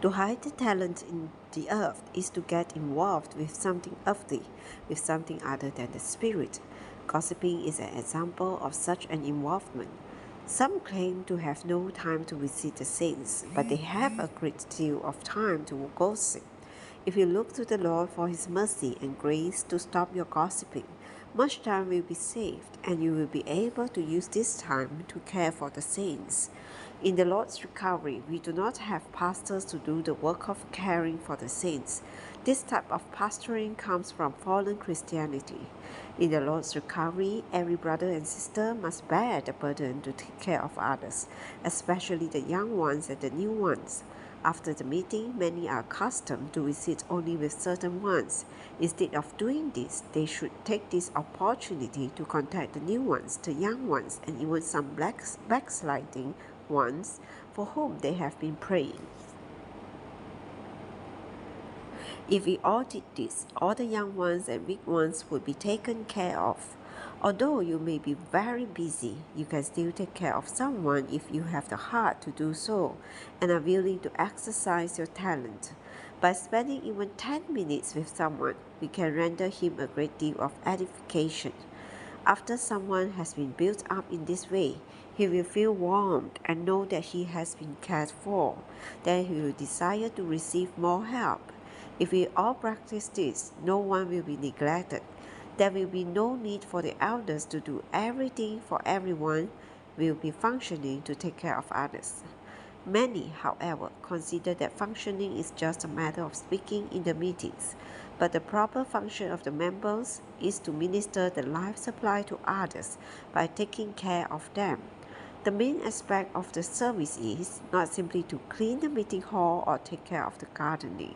To hide the talent in the earth is to get involved with something earthly, with something other than the spirit. Gossiping is an example of such an involvement. Some claim to have no time to visit the saints, but they have a great deal of time to gossip. If you look to the Lord for His mercy and grace to stop your gossiping, much time will be saved, and you will be able to use this time to care for the saints. In the Lord's recovery, we do not have pastors to do the work of caring for the saints. This type of pastoring comes from fallen Christianity. In the Lord's recovery, every brother and sister must bear the burden to take care of others, especially the young ones and the new ones. After the meeting, many are accustomed to visit only with certain ones. Instead of doing this, they should take this opportunity to contact the new ones, the young ones, and even some backsliding ones for whom they have been praying. If we all did this, all the young ones and weak ones would be taken care of. Although you may be very busy, you can still take care of someone if you have the heart to do so and are willing to exercise your talent. By spending even 10 minutes with someone, we can render him a great deal of edification. After someone has been built up in this way, he will feel warmed and know that he has been cared for. Then he will desire to receive more help. If we all practice this, no one will be neglected. There will be no need for the elders to do everything for everyone. Will be functioning to take care of others. Many, however, consider that functioning is just a matter of speaking in the meetings, but the proper function of the members is to minister the life supply to others by taking care of them. The main aspect of the service is not simply to clean the meeting hall or take care of the gardening.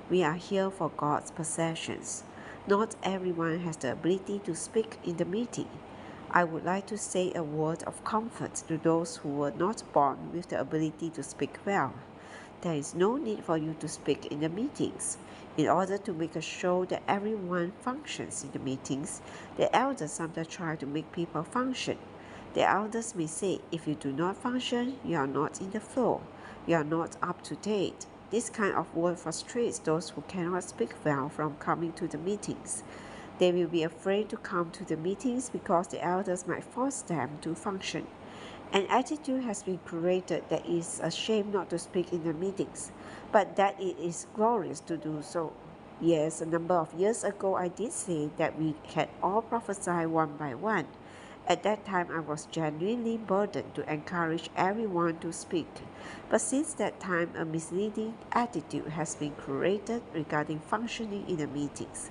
We are here for God's possessions. Not everyone has the ability to speak in the meeting. I would like to say a word of comfort to those who were not born with the ability to speak well. There is no need for you to speak in the meetings. In order to make a show that everyone functions in the meetings, the elders sometimes try to make people function. The elders may say, if you do not function, you are not in the flow. You are not up to date. This kind of word frustrates those who cannot speak well from coming to the meetings. They will be afraid to come to the meetings because the elders might force them to function. An attitude has been created that is a shame not to speak in the meetings, but that it is glorious to do so. Yes, a number of years ago I did say that we can all prophesy one by one. At that time, I was genuinely burdened to encourage everyone to speak. But since that time, a misleading attitude has been created regarding functioning in the meetings.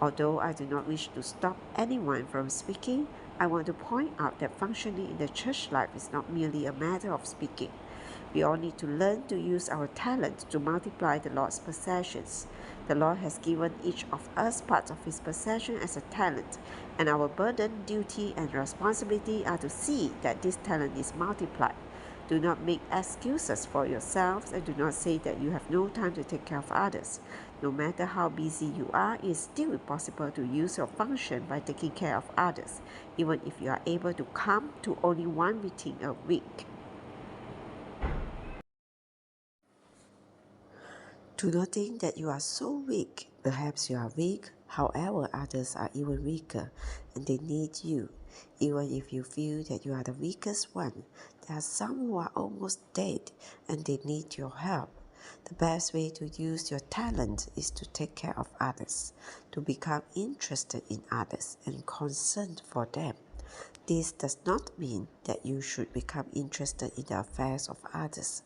Although I do not wish to stop anyone from speaking, I want to point out that functioning in the church life is not merely a matter of speaking. We all need to learn to use our talent to multiply the Lord's possessions. The Lord has given each of us part of His possession as a talent, and our burden, duty, and responsibility are to see that this talent is multiplied. Do not make excuses for yourselves and do not say that you have no time to take care of others. No matter how busy you are, it is still possible to use your function by taking care of others, even if you are able to come to only one meeting a week. Do not think that you are so weak. Perhaps you are weak, however, others are even weaker and they need you. Even if you feel that you are the weakest one, there are some who are almost dead and they need your help. The best way to use your talent is to take care of others, to become interested in others and concerned for them. This does not mean that you should become interested in the affairs of others.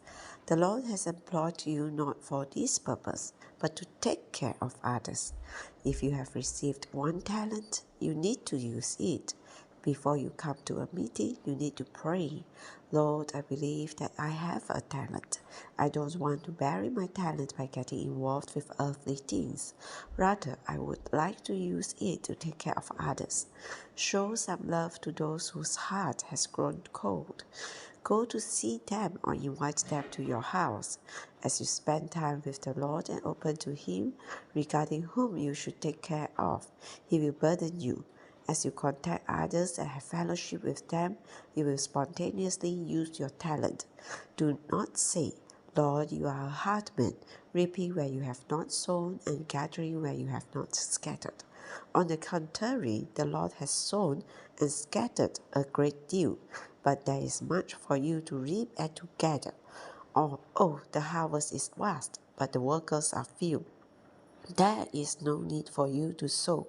The Lord has employed you not for this purpose, but to take care of others. If you have received one talent, you need to use it. Before you come to a meeting, you need to pray. Lord, I believe that I have a talent. I don't want to bury my talent by getting involved with earthly things. Rather, I would like to use it to take care of others. Show some love to those whose heart has grown cold. Go to see them or invite them to your house. As you spend time with the Lord and open to Him regarding whom you should take care of, He will burden you. As you contact others and have fellowship with them, you will spontaneously use your talent. Do not say, Lord, you are a hard man, reaping where you have not sown and gathering where you have not scattered. On the contrary, the Lord has sown and scattered a great deal, but there is much for you to reap and to gather. Oh, the harvest is vast, but the workers are few. There is no need for you to sow.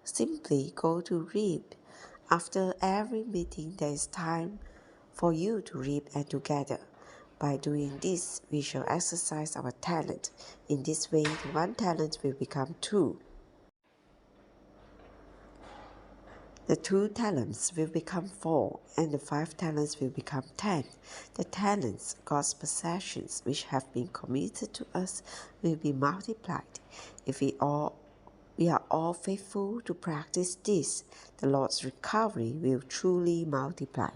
Simply go to reap. After every meeting, there is time for you to reap and to gather. By doing this, we shall exercise our talent. In this way, the 1 talent will become 2. The 2 talents will become 4, and the 5 talents will become 10. The talents, God's possessions, which have been committed to us, will be multiplied. If we are all faithful to practice this, the Lord's recovery will truly multiply.